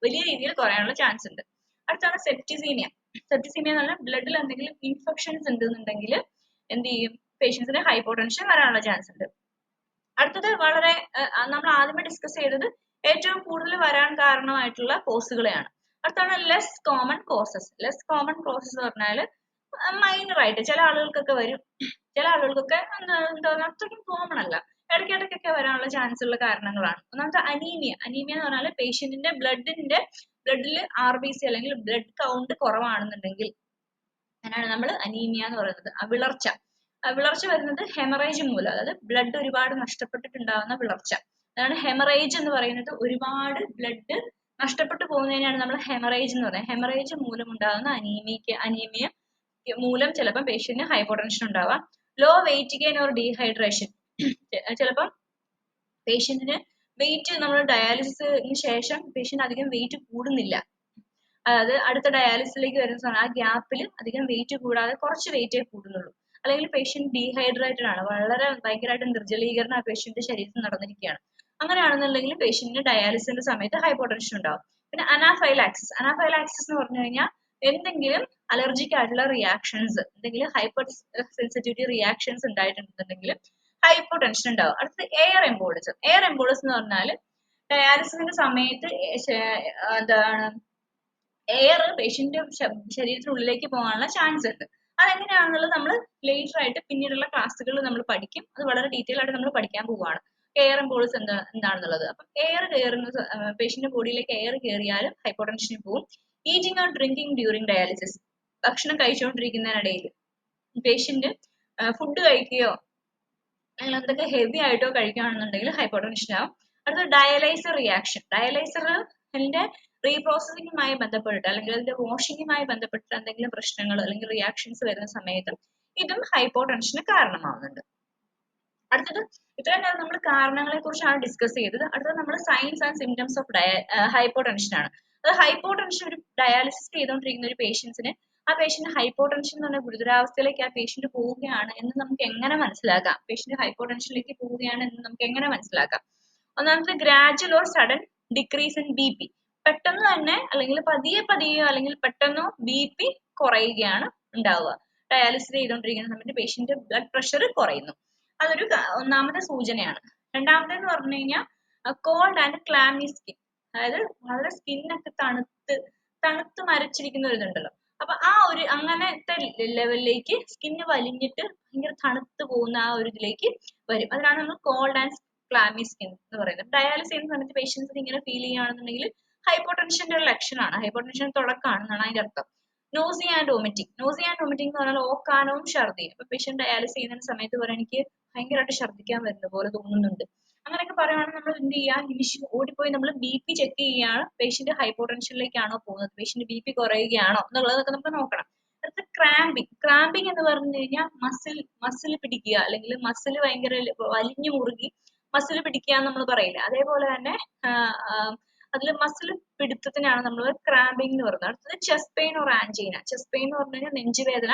വലിയ രീതിയിൽ കുറയാനുള്ള ചാൻസ് ഉണ്ട്. അടുത്താണ് സെപ്റ്റിസീമിയ. സെപ്റ്റിസീമിയ എന്ന് പറഞ്ഞാൽ ബ്ലഡിൽ എന്തെങ്കിലും ഇൻഫെക്ഷൻസ് ഉണ്ടെന്നുണ്ടെങ്കിൽ എന്ത് ചെയ്യും, പേഷ്യൻസിന് ഹൈപ്പോ ടെൻഷൻ വരാനുള്ള ചാൻസ് ഉണ്ട്. അടുത്തത് വളരെ നമ്മൾ ആദ്യമേ ഡിസ്കസ് ചെയ്തത് ഏറ്റവും കൂടുതൽ വരാൻ കാരണമായിട്ടുള്ള കോസുകളെയാണ്. അടുത്താണ് less common causes. Less common causes എന്ന് പറഞ്ഞാൽ മൈനർ ആയിട്ട് ചില ആളുകൾക്കൊക്കെ വരും, ചില ആളുകൾക്കൊക്കെ എന്താ അത്രയ്ക്കും കോമൺ അല്ല. ഇടയ്ക്കിടയ്ക്കൊക്കെ വരാനുള്ള ചാൻസ് ഉള്ള കാരണങ്ങളാണ്. ഒന്നാമത്തെ അനീമിയ. അനീമിയ എന്ന് പറഞ്ഞാൽ പേഷ്യന്റിന്റെ ബ്ലഡിൽ RBC അല്ലെങ്കിൽ ബ്ലഡ് കൗണ്ട് കുറവാണെന്നുണ്ടെങ്കിൽ അതിനാണ് നമ്മൾ അനീമിയ എന്ന് പറയുന്നത്. വിളർച്ച വരുന്നത് ഹെമറേജ് മൂലം, അതായത് ബ്ലഡ് ഒരുപാട് നഷ്ടപ്പെട്ടിട്ടുണ്ടാകുന്ന വിളർച്ച. അതാണ് ഹെമറേജ് എന്ന് പറയുന്നത്. ഒരുപാട് ബ്ലഡ് നഷ്ടപ്പെട്ടു പോകുന്നതിനാണ് നമ്മൾ ഹെമറേജ് എന്ന് പറയുന്നത്. ഹെമറേജ് മൂലം ഉണ്ടാകുന്ന അനീമിയ മൂലം ചിലപ്പോൾ പേഷ്യന്റിന് ഹൈപ്പോടെൻഷൻ ഉണ്ടാവാം. Low weight gain or dehydration. ചിലപ്പം പേഷ്യന്റിന് വെയിറ്റ്, നമ്മൾ ഡയാലിസിസിന് ശേഷം പേഷ്യന്റ് അധികം വെയിറ്റ് കൂടുന്നില്ല, അതായത് അടുത്ത ഡയാലിസിസിലേക്ക് വരുന്ന സമയം ആ ഗ്യാപ്പിൽ അധികം വെയിറ്റ് കൂടാതെ കുറച്ച് വെയിറ്റേ കൂടുന്നുള്ളൂ. അല്ലെങ്കിൽ പേഷ്യന്റ് ഡീഹൈഡ്രേറ്റഡ് ആണ്, ഭയങ്കരമായിട്ട് നിർജ്ജലീകരണം ആ പേഷ്യന്റ് ശരീരത്തിൽ നടന്നിരിക്കുകയാണ്. അങ്ങനെയാണെന്നുണ്ടെങ്കിൽ പേഷ്യന്റിന് ഡയാലിസിന്റെ സമയത്ത് ഹൈപ്പോടെൻഷൻ ഉണ്ടാവും. പിന്നെ അനാഫൈലാക്സിസ് എന്ന് പറഞ്ഞു കഴിഞ്ഞാൽ എന്തെങ്കിലും അലർജിക് ആയിട്ടുള്ള റിയാക്ഷൻസ്, എന്തെങ്കിലും ഹൈപ്പർ സെൻസിറ്റിവിറ്റി റിയാക്ഷൻസ് ഉണ്ടായിട്ടുണ്ടെങ്കിൽ ഹൈപ്പോടെൻഷൻ ഉണ്ടാവും. അടുത്തത് എയർ എംബോളിസം എന്ന് പറഞ്ഞാൽ ഡയാലിസിന്റെ സമയത്ത് എന്താണ് എയർ പേഷ്യന്റ് ശരീരത്തിനുള്ളിലേക്ക് പോകാനുള്ള ചാൻസ് ഉണ്ട്. അതെങ്ങനെയാണെന്നുള്ളത് നമ്മൾ ലേറ്റർ ആയിട്ട് പിന്നീടുള്ള ക്ലാസ്സുകളിൽ നമ്മൾ പഠിക്കും. അത് വളരെ ഡീറ്റെയിൽ ആയിട്ട് നമ്മൾ പഠിക്കാൻ പോവുകയാണ്, എയർ എംബോളിസം എന്താണെന്നുള്ളത്. അപ്പം എയർ കയറുന്ന പേഷ്യന്റ് ബോഡിയിലേക്ക് എയർ കയറിയാലും ഹൈപ്പോടെൻഷനിൽ പോകും. Eating or drinking during dialysis. ഭക്ഷണം കഴിച്ചുകൊണ്ടിരിക്കുന്നതിനിടയിൽ പേഷ്യന്റ് ഫുഡ് കഴിക്കുകയോ അല്ലെങ്കിൽ എന്തൊക്കെ ഹെവി ആയിട്ടോ കഴിക്കുകയാണെന്നുണ്ടെങ്കിൽ ഹൈപ്പോടെൻഷൻ ആവും. അടുത്ത ഡയലൈസർ റിയാക്ഷൻ. ഡയലൈസറിന്റെ റീപ്രോസസിങ്ങുമായി ബന്ധപ്പെട്ട് അല്ലെങ്കിൽ അതിന്റെ വാഷിങ്ങുമായി ബന്ധപ്പെട്ട് എന്തെങ്കിലും പ്രശ്നങ്ങൾ അല്ലെങ്കിൽ റിയാക്ഷൻസ് വരുന്ന സമയത്ത് ഇതും ഹൈപ്പോടെൻഷന് കാരണമാവുന്നുണ്ട്. അടുത്തത് ഇത്രയും നേരം നമ്മൾ കാരണങ്ങളെ കുറിച്ചാണ് ഡിസ്കസ് ചെയ്തത്. അടുത്തത് നമ്മൾ signs and symptoms of hypotension ആണ്. അത് ഹൈപ്പോടെൻഷൻ ഒരു ഡയാലിസിസ് ചെയ്തുകൊണ്ടിരിക്കുന്ന ഒരു പേഷ്യൻസിന് ആ പേഷ്യന്റ് ഹൈപ്പോടെൻഷൻ എന്ന് പറഞ്ഞ ഗുരുതരാവസ്ഥയിലേക്ക് ആ പേഷ്യന്റ് പോവുകയാണ് എന്ന് നമുക്ക് എങ്ങനെ മനസ്സിലാക്കാം? പേഷ്യന്റ് ഹൈപ്പോടെൻഷനിലേക്ക് പോവുകയാണ് എന്ന് നമുക്ക് എങ്ങനെ മനസ്സിലാക്കാം? ഒന്നാമത്തെ gradual or sudden decrease in BP. പെട്ടെന്ന് തന്നെ അല്ലെങ്കിൽ പതിയെയോ അല്ലെങ്കിൽ പെട്ടെന്നോ BP കുറയുകയാണ് ഉണ്ടാവുക. ഡയാലിസിസ് ചെയ്തുകൊണ്ടിരിക്കുന്ന സമയത്ത് പേഷ്യന്റ് ബ്ലഡ് പ്രഷർ കുറയുന്നു. അതൊരു ഒന്നാമത്തെ സൂചനയാണ്. രണ്ടാമതെന്ന് പറഞ്ഞു കഴിഞ്ഞാൽ കോൾഡ് ആൻഡ് ക്ലാമി സ്കിൻ, അതായത് വളരെ സ്കിന്നൊക്കെ തണുത്ത് മരച്ചിരിക്കുന്ന ഒരു ഇതുണ്ടല്ലോ. അപ്പൊ ആ ഒരു അങ്ങനത്തെ ലെവലിലേക്ക് സ്കിന്ന് വലിഞ്ഞിട്ട് ഭയങ്കര തണുത്ത് പോകുന്ന ആ ഒരു ഇതിലേക്ക് വരും. അതിനാണ് നമ്മൾ കോൾഡ് ആൻഡ് ക്ലാമി സ്കിൻ എന്ന് പറയുന്നത്. ഡയാലിസിസ് ചെയ്യുന്ന സമയത്ത് പേഷ്യൻസിന് ഇങ്ങനെ ഫീൽ ചെയ്യുകയാണെന്നുണ്ടെങ്കിൽ ഹൈപ്പോടെൻഷന്റെ ഒരു ലക്ഷണമാണ്, ഹൈപ്പോടെൻഷൻ തുടക്കമാണെന്നാണ് അതിന്റെ അർത്ഥം. നോസിയ ആൻഡ് വോമിറ്റിംഗ് എന്ന് പറഞ്ഞാൽ ഓക്കാനവും ഛർദിയും. അപ്പൊ പേഷ്യന്റ് ഡയാലിസിസ് ചെയ്യുന്ന സമയത്ത് പറയാൻ എനിക്ക് ഭയങ്കരമായിട്ട് ഛർദ്ദിക്കാൻ വരുന്ന പോലെ തോന്നുന്നുണ്ട്, അങ്ങനെയൊക്കെ പറയുകയാണെങ്കിൽ നമ്മൾ എന്ത് ചെയ്യുക, നിമിഷം ഓടിപ്പോയി നമ്മൾ BP ചെക്ക് ചെയ്യുകയാണ്, പേഷ്യന്റ് ഹൈപ്പോടെൻഷനിലേക്കാണോ പോകുന്നത്, പേഷ്യന്റ് BP കുറയുകയാണോ എന്നുള്ളതൊക്കെ നമുക്ക് നോക്കണം. അടുത്ത ക്രാമ്പിംഗ് എന്ന് പറഞ്ഞു കഴിഞ്ഞാൽ മസിൽ പിടിക്കുക അല്ലെങ്കിൽ മസിൽ ഭയങ്കര വലിഞ്ഞു മുറുകി മസിൽ പിടിക്കുക എന്ന് നമ്മൾ പറയില്ല, അതേപോലെ തന്നെ അതിൽ മസിൽ പിടുത്തത്തിനാണ് നമ്മൾ ക്രാമ്പിംഗ് എന്ന് പറയുന്നത്. അടുത്തത് chest pain or angina. Chest pain എന്ന് പറഞ്ഞു കഴിഞ്ഞാൽ നെഞ്ചുവേദന.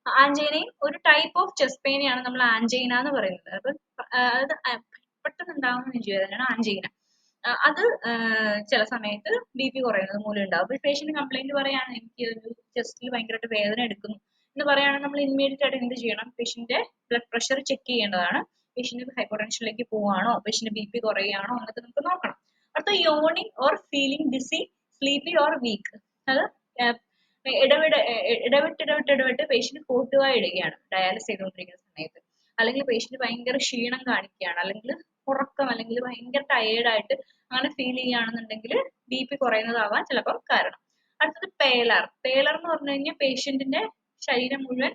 ആൻജൈനയും ഒരു ടൈപ്പ് ഓഫ് ചെസ്റ്റ് പെയിനെയാണ് നമ്മൾ ആൻജൈന എന്ന് പറയുന്നത്. അപ്പൊ അത് പെട്ടെന്ന് ഉണ്ടാകുന്ന നെഞ്ചുവേദനയാണ് ആൻജൈന. അത് ചില സമയത്ത് BP കുറയുന്നത് മൂലം ഉണ്ടാവും. അപ്പൊ പേഷ്യന്റ് കംപ്ലൈന്റ് പറയാണ് എനിക്ക് ഒരു ചെസ്റ്റിൽ ഭയങ്കരമായിട്ട് വേദന എടുക്കുന്നു എന്ന് പറയുകയാണെങ്കിൽ നമ്മൾ ഇമ്മീഡിയറ്റ് ആയിട്ട് എന്ത് ചെയ്യണം, പേഷ്യന്റെ ബ്ലഡ് പ്രഷർ ചെക്ക് ചെയ്യേണ്ടതാണ്. പേഷ്യന്റ് ഹൈപ്പോടെൻഷനിലേക്ക് പോവാണോ, പേഷ്യന്റ് BP കുറയുകയാണോ എന്നൊക്കെ നമുക്ക് നോക്കണം. അടുത്ത yawning or feeling dizzy, sleepy or weak. അത് ഇടവിട്ട് പേഷ്യന്റ് കോട്ടുവായി ഇടുകയാണ് ഡയാലിസിസ് ചെയ്തുകൊണ്ടിരിക്കുന്ന സമയത്ത്, അല്ലെങ്കിൽ പേഷ്യന്റ് ഭയങ്കര ക്ഷീണം കാണിക്കുകയാണ്, അല്ലെങ്കിൽ ഉറക്കം, അല്ലെങ്കിൽ ഭയങ്കര ടയേർഡായിട്ട് അങ്ങനെ ഫീൽ ചെയ്യുകയാണെന്നുണ്ടെങ്കിൽ BP കുറയുന്നതാവാൻ ചിലപ്പോൾ കാരണം. അടുത്തത് പേലർ എന്ന് പറഞ്ഞു കഴിഞ്ഞാൽ പേഷ്യന്റിന്റെ ശരീരം മുഴുവൻ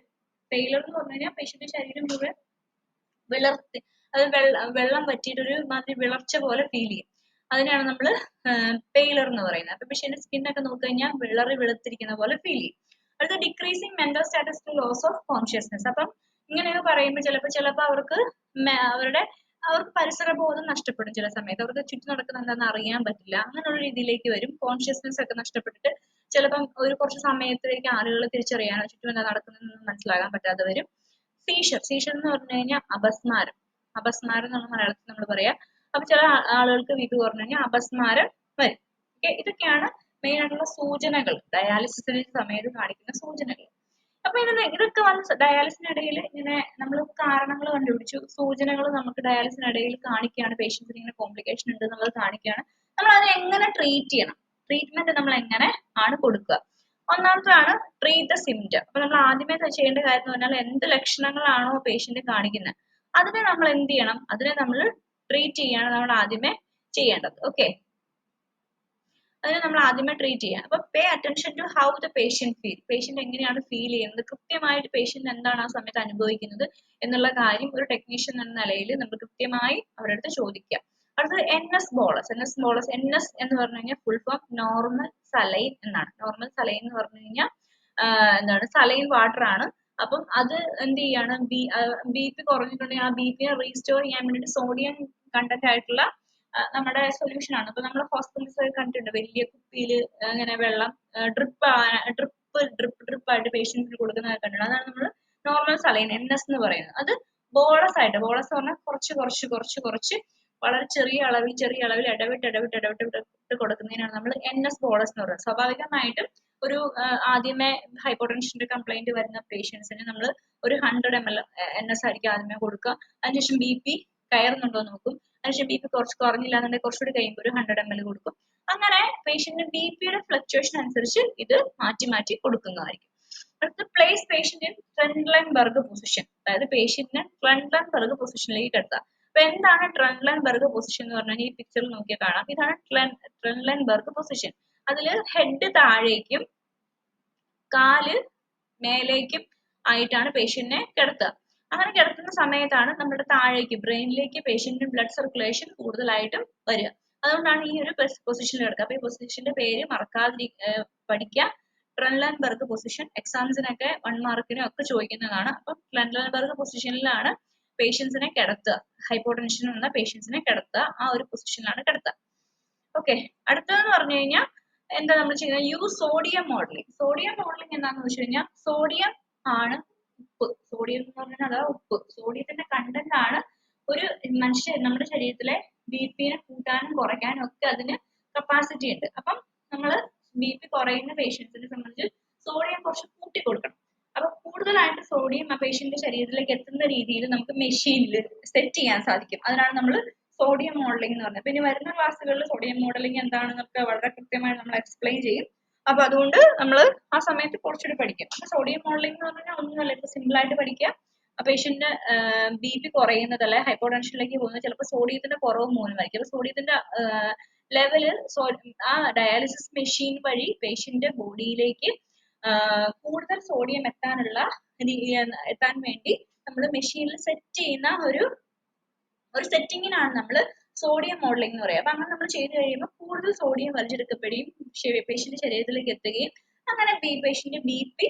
വിളർത്തി, അത് വെള്ളം പറ്റിയിട്ടൊരു മാതിരി വിളർച്ച പോലെ ഫീൽ ചെയ്യും. അതിനാണ് നമ്മൾ പെയിലർ എന്ന് പറയുന്നത്. അപ്പൊ പേഷ്യന്റ് സ്കിന്നൊക്കെ നോക്കിക്കഴിഞ്ഞാൽ വെളുത്തിരിക്കുന്ന പോലെ ഫീൽ ചെയ്യും. അടുത്ത decreasing mental status, loss of consciousness. അപ്പം ഇങ്ങനെയൊക്കെ പറയുമ്പോൾ ചിലപ്പോൾ അവർക്ക് പരിസര ബോധം നഷ്ടപ്പെടും. ചില സമയത്ത് അവർക്ക് ചുറ്റും നടക്കുന്ന എന്താണെന്ന് അറിയാൻ പറ്റില്ല, അങ്ങനെയുള്ള രീതിയിലേക്ക് വരും. കോൺഷ്യസ്നെസ് ഒക്കെ നഷ്ടപ്പെട്ടിട്ട് ചിലപ്പം ഒരു കുറച്ച് സമയത്തേക്ക് ആളുകൾ തിരിച്ചറിയാനോ ചുറ്റും എന്താ നടക്കുന്നതെന്ന് മനസ്സിലാകാൻ പറ്റാതെ വരും. സീഷർ എന്ന് പറഞ്ഞു കഴിഞ്ഞാൽ അപസ്മാരം എന്നുള്ള മലയാളത്തിൽ നമ്മൾ പറയാം. അപ്പൊ ചില ആളുകൾക്ക് BP കുറഞ്ഞു കഴിഞ്ഞാൽ അപസ്മാരം വരും. ഇതൊക്കെയാണ് മെയിൻ ആയിട്ടുള്ള സൂചനകൾ, ഡയാലിസിസിന്റെ സമയത്ത് കാണിക്കുന്ന സൂചനകൾ. അപ്പൊ ഇതൊക്കെ വന്ന് ഡയാലിസിനിടയിൽ ഇങ്ങനെ നമ്മൾ കാരണങ്ങൾ കണ്ടുപിടിച്ചു, സൂചനകൾ നമുക്ക് ഡയാലിസിനിടയിൽ കാണിക്കുകയാണ്, പേഷ്യൻസിന് ഇങ്ങനെ കോംപ്ലിക്കേഷൻ ഉണ്ട് എന്നുള്ളത് കാണിക്കുകയാണ്. നമ്മൾ അതിനെ എങ്ങനെ ട്രീറ്റ് ചെയ്യണം, ട്രീറ്റ്മെന്റ് നമ്മൾ എങ്ങനെ ആണ് കൊടുക്കുക. ഒന്നാമതാണ് ട്രീറ്റ് ദ സിംറ്റം. അപ്പൊ നമ്മൾ ആദ്യമേ ചെയ്യേണ്ട കാര്യം എന്ന് പറഞ്ഞാൽ എന്ത് ലക്ഷണങ്ങളാണോ പേഷ്യന്റ് കാണിക്കുന്നത് അതിനെ നമ്മൾ എന്ത് ചെയ്യണം? അതിനെ നമ്മൾ ട്രീറ്റ് ചെയ്യാണ് നമ്മൾ ആദ്യമേ ചെയ്യേണ്ടത്. ഓക്കെ, അതിനെ നമ്മൾ ആദ്യമേ ട്രീറ്റ് ചെയ്യാം. അപ്പൊ pay attention to how the patient feel, patient എങ്ങനെയാണ് ഫീൽ ചെയ്യുന്നത്, കൃത്യമായിട്ട് പേഷ്യന്റ് എന്താണ് ആ സമയത്ത് അനുഭവിക്കുന്നത് എന്നുള്ള കാര്യം ഒരു ടെക്നീഷ്യൻ എന്ന നിലയിൽ നമ്മൾ കൃത്യമായി അവരുടെ അടുത്ത് ചോദിക്കുക. അടുത്തത് NS ബോളസ്. NS എന്ന് പറഞ്ഞു കഴിഞ്ഞാൽ ഫുൾ ഫോം നോർമൽ സലൈൻ എന്നാണ്. നോർമൽ സലൈൻ എന്ന് പറഞ്ഞു കഴിഞ്ഞാൽ എന്താണ്, സലൈൻ വാട്ടർ ആണ്. അപ്പം അത് എന്ത് ചെയ്യാണ്, BP കുറഞ്ഞിട്ടുണ്ടെങ്കിൽ ആ BP റീസ്റ്റോർ ചെയ്യാൻ വേണ്ടിയിട്ട് സോഡിയം കണ്ടന്റ് ആയിട്ടുള്ള നമ്മുടെ സൊല്യൂഷൻ ആണ്. അപ്പൊ നമ്മൾ ഹോസ്പിറ്റൽസ് കണ്ടിട്ടുണ്ട്, വലിയ കുപ്പിയിൽ ഇങ്ങനെ വെള്ളം ഡ്രിപ്പ് ആയിട്ട് പേഷ്യൻസിന് കൊടുക്കുന്നത് കണ്ടിട്ടുണ്ട്. അതാണ് നമ്മൾ നോർമൽ സലൈൻ NS എന്ന് പറയുന്നത്. അത് ബോളസ് ആയിട്ട്, ബോളസ് പറഞ്ഞാൽ കുറച്ച് വളരെ ചെറിയ അളവിൽ ഇടവിട്ട് കൊടുക്കുന്നതിനാണ് നമ്മൾ NS ബോളസ് എന്ന് പറയുന്നത്. സ്വാഭാവികമായിട്ടും ഒരു ആദ്യമേ ഹൈപ്പോടെൻഷന്റെ കംപ്ലൈന്റ് വരുന്ന പേഷ്യൻസിന് നമ്മൾ ഒരു 100 ml NS ആയിരിക്കും ആദ്യമേ കൊടുക്കുക. അതിനുശേഷം BP കയറുന്നുണ്ടോ നോക്കും. അതിനുശേഷം BP കുറച്ച് കുറഞ്ഞില്ല എന്നുണ്ടെങ്കിൽ കുറച്ചുകൂടി കഴിയുമ്പോൾ ഒരു 100 ml കൊടുക്കും. അങ്ങനെ പേഷ്യന്റിന് BPയുടെ ഫ്ലക്ച്വേഷൻ അനുസരിച്ച് ഇത് മാറ്റി കൊടുക്കുന്നതായിരിക്കും. അടുത്ത പ്ലേസ് പേഷ്യന്റ് ഇൻ ട്രെൻഡ്ലൻബർഗ് പൊസിഷൻ, അതായത് പേഷ്യന്റിനെ ട്രെൻഡ്ലൻബർഗ് പൊസിഷനിലേക്ക് കിടത്തുക. അപ്പൊ എന്താണ് ട്രെൻഡ്ലൻബർഗ് പൊസിഷൻ എന്ന് പറഞ്ഞാൽ ഈ പിക്ചറിൽ നോക്കിയാൽ കാണാം. ഇതാണ് ട്രെൻഡ്ലൻബർഗ് പൊസിഷൻ. അതില് ഹെഡ് താഴേക്കും കാല് മേലേക്കും ആയിട്ടാണ് പേഷ്യന്റിനെ കിടത്തുക. അങ്ങനെ കിടത്തുന്ന സമയത്താണ് നമ്മുടെ താഴേക്ക് ബ്രെയിനിലേക്ക് പേഷ്യന്റിന് ബ്ലഡ് സർക്കുലേഷൻ കൂടുതലായിട്ടും വരിക. അതുകൊണ്ടാണ് ഈ ഒരു പൊസിഷനിൽ കിടക്കുക. അപ്പൊ ഈ പൊസിഷന്റെ പേര് മറക്കാതെ പഠിക്കുക. ട്രെൻഡ്ലൻബർഗ് പൊസിഷൻ എക്സാംസിനൊക്കെ 1 മാർക്കിനും ഒക്കെ ചോദിക്കുന്നതാണ്. അപ്പൊ ട്രെൻഡ്ലൻബർഗ് പൊസിഷനിലാണ് പേഷ്യൻസിനെ കിടത്തുക. ഹൈപ്പോടെൻഷൻ വന്ന പേഷ്യൻസിനെ കിടത്തുക, ആ ഒരു പൊസിഷനിലാണ് കിടത്തുക. ഓക്കെ, അടുത്തതെന്ന് പറഞ്ഞു കഴിഞ്ഞാൽ എന്താ നമ്മൾ ചെയ്യുന്നത്, use sodium modelling. Sodium modelling എന്താണെന്ന് വെച്ച് കഴിഞ്ഞാൽ സോഡിയം ആണ് ഉപ്പ്. സോഡിയം എന്ന് പറഞ്ഞാൽ അതാ ഉപ്പ്. സോഡിയത്തിന്റെ കണ്ടന്റ് ആണ് ഒരു നമ്മുടെ ശരീരത്തിലെ BP-നെ കൂട്ടാനും കുറയ്ക്കാനും ഒക്കെ അതിന് കപ്പാസിറ്റി ഉണ്ട്. അപ്പം നമ്മൾ BP കുറയുന്ന പേഷ്യൻസിനെ സംബന്ധിച്ച് സോഡിയം കുറച്ച് കൂട്ടി കൊടുക്കണം. അപ്പൊ കൂടുതലായിട്ട് സോഡിയം ആ പേഷ്യന്റിന്റെ ശരീരത്തിലേക്ക് എത്തുന്ന രീതിയിൽ നമുക്ക് മെഷീനിൽ സെറ്റ് ചെയ്യാൻ സാധിക്കും. അതിനാണ് നമ്മൾ സോഡിയം മോഡലിംഗ് എന്ന് പറഞ്ഞത്. പിന്നെ വരുന്ന ക്ലാസ്സുകളിൽ സോഡിയം മോഡലിംഗ് എന്താണെന്നൊക്കെ വളരെ കൃത്യമായി നമ്മൾ എക്സ്പ്ലെയിൻ ചെയ്യും. അപ്പൊ അതുകൊണ്ട് നമ്മൾ ആ സമയത്ത് കുറച്ചുകൂടി പഠിക്കും. അപ്പൊ സോഡിയം മോഡലിംഗ് എന്ന് പറഞ്ഞാൽ ഒന്നുമല്ല, ഇപ്പൊ സിമ്പിൾ ആയിട്ട് പഠിക്കുക. ആ പേഷ്യന്റ് BP കുറയുന്നതല്ല ഹൈപ്പോടെൻഷനിലേക്ക് പോകുന്നത് ചിലപ്പോൾ സോഡിയത്തിന്റെ കുറവ് മൂലമായിരിക്കും. അപ്പൊ സോഡിയത്തിന്റെ ലെവല് ആ ഡയാലിസിസ് മെഷീൻ വഴി പേഷ്യന്റ് ബോഡിയിലേക്ക് കൂടുതൽ സോഡിയം എത്താൻ വേണ്ടി നമ്മൾ മെഷീനിൽ സെറ്റ് ചെയ്യുന്ന ഒരു സെറ്റിങ്ങിനാണ് നമ്മൾ സോഡിയം മോഡലിംഗ് എന്ന് പറയുക. അപ്പൊ അങ്ങനെ നമ്മൾ ചെയ്ത് കഴിയുമ്പോൾ കൂടുതൽ സോഡിയം വലിച്ചെടുക്കപ്പെടുകയും പേഷ്യന്റ് ശരീരത്തിലേക്ക് എത്തുകയും അങ്ങനെ പേഷ്യന്റ് BP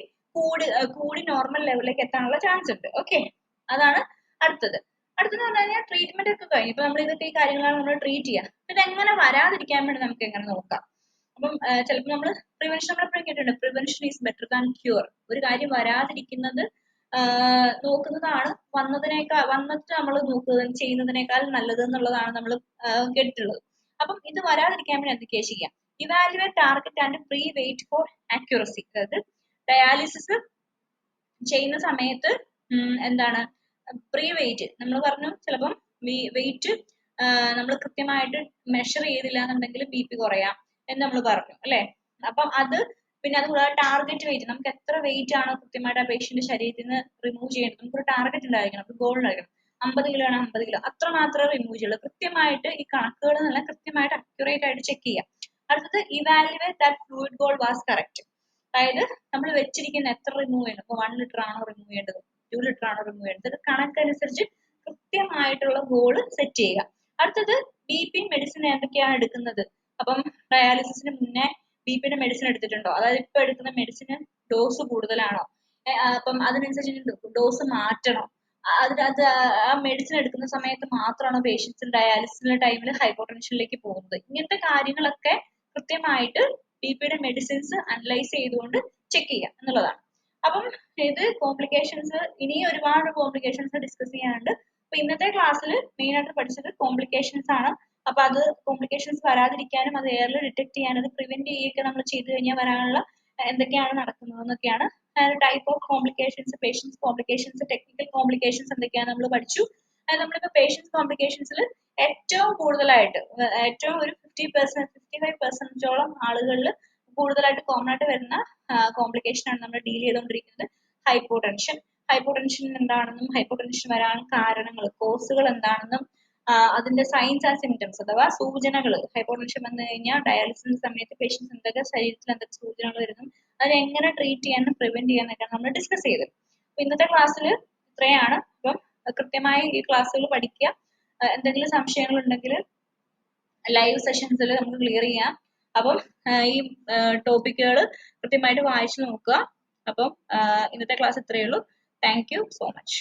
കൂടി നോർമൽ ലെവലിലേക്ക് എത്താനുള്ള ചാൻസ് ഉണ്ട്. ഓക്കെ, അതാണ് അടുത്തത് പറഞ്ഞു കഴിഞ്ഞാൽ ട്രീറ്റ്മെന്റ് ഒക്കെ കഴിഞ്ഞു. ഇപ്പൊ നമ്മൾ ഇതൊക്കെ ഈ കാര്യങ്ങളാണ് നമ്മൾ ട്രീറ്റ് ചെയ്യുക. ഇത് എങ്ങനെ വരാതിരിക്കാൻ വേണ്ടി നമുക്ക് എങ്ങനെ നോക്കാം. അപ്പം ചിലപ്പോൾ നമ്മൾ പ്രിവെൻഷൻ നമ്മളെപ്പോഴും കേട്ടിട്ടുണ്ട്, prevention is better than cure. ഒരു കാര്യം വരാതിരിക്കുന്നത് നോക്കുന്നതാണ് വന്നിട്ട് നമ്മൾ ചെയ്യുന്നതിനേക്കാൾ നല്ലത് എന്നുള്ളതാണ് നമ്മൾ കേട്ടിട്ടുള്ളത്. അപ്പം ഇത് വരാതിരിക്കാൻ വേണ്ടി എന്തൊക്കെയാ ചെയ്യാം? Evaluate target and pre weight for accuracy. അതായത് ഡയാലിസിസ് ചെയ്യുന്ന സമയത്ത് എന്താണ് പ്രീ വെയിറ്റ് നമ്മൾ പറഞ്ഞു, ചിലപ്പം വെയിറ്റ് നമ്മൾ കൃത്യമായിട്ട് മെഷർ ചെയ്തില്ല എന്നുണ്ടെങ്കിൽ BP കുറയാം എന്ന് നമ്മൾ പറഞ്ഞു അല്ലെ. അപ്പം അത് പിന്നെ അതുകൂടാതെ ടാർഗറ്റ് വെയിറ്റ്, നമുക്ക് എത്ര വെയിറ്റ് ആണോ കൃത്യമായിട്ട് ആ പേഷ്യന്റ് ശരീരത്തിൽ നിന്ന് റിമൂവ് ചെയ്യേണ്ടത്, നമുക്കൊരു ടാർഗറ്റ് ഉണ്ടായിരിക്കണം, നമുക്ക് ഗോൾ ഉണ്ടായിരിക്കണം. 50 കിലോ ആണ് 50 കിലോ അത്ര മാത്രമേ റിമൂവ് ചെയ്യുള്ളൂ. കൃത്യമായിട്ട് ഈ കണക്കുകൾ നല്ല കൃത്യമായിട്ട് അക്യുറേറ്റ് ആയിട്ട് ചെക്ക് ചെയ്യാം. അടുത്തത് evaluate that fluid goal was correct. അതായത് നമ്മൾ വെച്ചിരിക്കുന്ന എത്ര റിമൂവ് ചെയ്യണം, ഇപ്പൊ 1 ലിറ്റർ ആണോ റിമൂവ് ചെയ്യേണ്ടത്, 2 ലിറ്റർ ആണോ റിമൂവ് ചെയ്യേണ്ടത്, കണക്കനുസരിച്ച് കൃത്യമായിട്ടുള്ള ഗോള് സെറ്റ് ചെയ്യുക. അടുത്തത് BP മെഡിസിൻ എന്തൊക്കെയാണ് എടുക്കുന്നത്. അപ്പം ഡയാലിസിസിന് മുന്നേ BPയുടെ മെഡിസിൻ എടുത്തിട്ടുണ്ടോ, അതായത് ഇപ്പൊ എടുക്കുന്ന മെഡിസിന് ഡോസ് കൂടുതലാണോ, അപ്പം അതിനനുസരിച്ച് ഡോസ് മാറ്റണോ, അത് ആ മെഡിസിൻ എടുക്കുന്ന സമയത്ത് മാത്രമാണോ പേഷ്യൻസിന് ഡയാലിസിസിന്റെ ടൈമിൽ ഹൈപ്പോടെൻഷനിലേക്ക് പോകുന്നത്. ഇങ്ങനത്തെ കാര്യങ്ങളൊക്കെ കൃത്യമായിട്ട് BPയുടെ മെഡിസിൻസ് അനലൈസ് ചെയ്തുകൊണ്ട് ചെക്ക് ചെയ്യാം എന്നുള്ളതാണ്. അപ്പം ഇത് കോംപ്ലിക്കേഷൻസ്, ഇനി ഒരുപാട് കോംപ്ലിക്കേഷൻസ് ഡിസ്കസ് ചെയ്യാനുണ്ട്. അപ്പൊ ഇന്നത്തെ ക്ലാസ്സിൽ മെയിൻ ആയിട്ട് പഠിച്ചത് കോംപ്ലിക്കേഷൻസ് ആണ്. അപ്പൊ അത് കോംപ്ലിക്കേഷൻസ് വരാതിരിക്കാനും അത് എയർലി ഡിറ്റക്ട് ചെയ്യാനും അത് പ്രിവെന്റ് ചെയ്യുകയൊക്കെ നമ്മൾ ചെയ്തു കഴിഞ്ഞാൽ വരാനുള്ള എന്തൊക്കെയാണ് നടക്കുന്നത് എന്നൊക്കെയാണ്. Type of complications, patients complications, technical complications എന്തൊക്കെയാണ് നമ്മൾ പഠിച്ചു. നമ്മളിപ്പോ പേഷ്യൻസ് കോംപ്ലിക്കേഷൻസിൽ ഏറ്റവും കൂടുതലായിട്ട് ഒരു 55% ആളുകളിൽ കൂടുതലായിട്ട് കോമൺ ആയിട്ട് വരുന്ന കോംപ്ലിക്കേഷൻ ആണ് നമ്മൾ ഡീൽ ചെയ്തുകൊണ്ടിരിക്കുന്നത് ഹൈപ്പോടെൻഷൻ. ഹൈപ്പോടെൻഷൻ എന്താണെന്നും ഹൈപ്പോടെൻഷൻ വരാൻ കാരണങ്ങൾ കോസുകൾ എന്താണെന്നും അതിന്റെ സൈൻസ് ആൻഡ് സിംറ്റംസ് അഥവാ സൂചനകൾ ഹൈപ്പോടെൻഷൻ വന്നു കഴിഞ്ഞാൽ ഡയാലിസിസ് സമയത്ത് പേഷ്യൻസ് എന്തൊക്കെ ശരീരത്തിൽ എന്തൊക്കെ സൂചനകൾ വരുന്നു അതിനെ എങ്ങനെ ട്രീറ്റ് ചെയ്യാനും പ്രിവെന്റ് ചെയ്യാനൊക്കെയാണ് നമ്മൾ ഡിസ്കസ് ചെയ്തത്. അപ്പൊ ഇന്നത്തെ ക്ലാസ്സിൽ ഇത്രയാണ്. അപ്പം കൃത്യമായി ഈ ക്ലാസ്സുകൾ പഠിക്കുക. എന്തെങ്കിലും സംശയങ്ങൾ ഉണ്ടെങ്കിൽ ലൈവ് സെഷൻസിൽ നമുക്ക് ക്ലിയർ ചെയ്യാം. അപ്പം ഈ ടോപ്പിക്കുകൾ കൃത്യമായിട്ട് വായിച്ചു നോക്കുക. അപ്പം ഇന്നത്തെ ക്ലാസ് ഇത്രയേ ഉള്ളൂ. Thank you so much.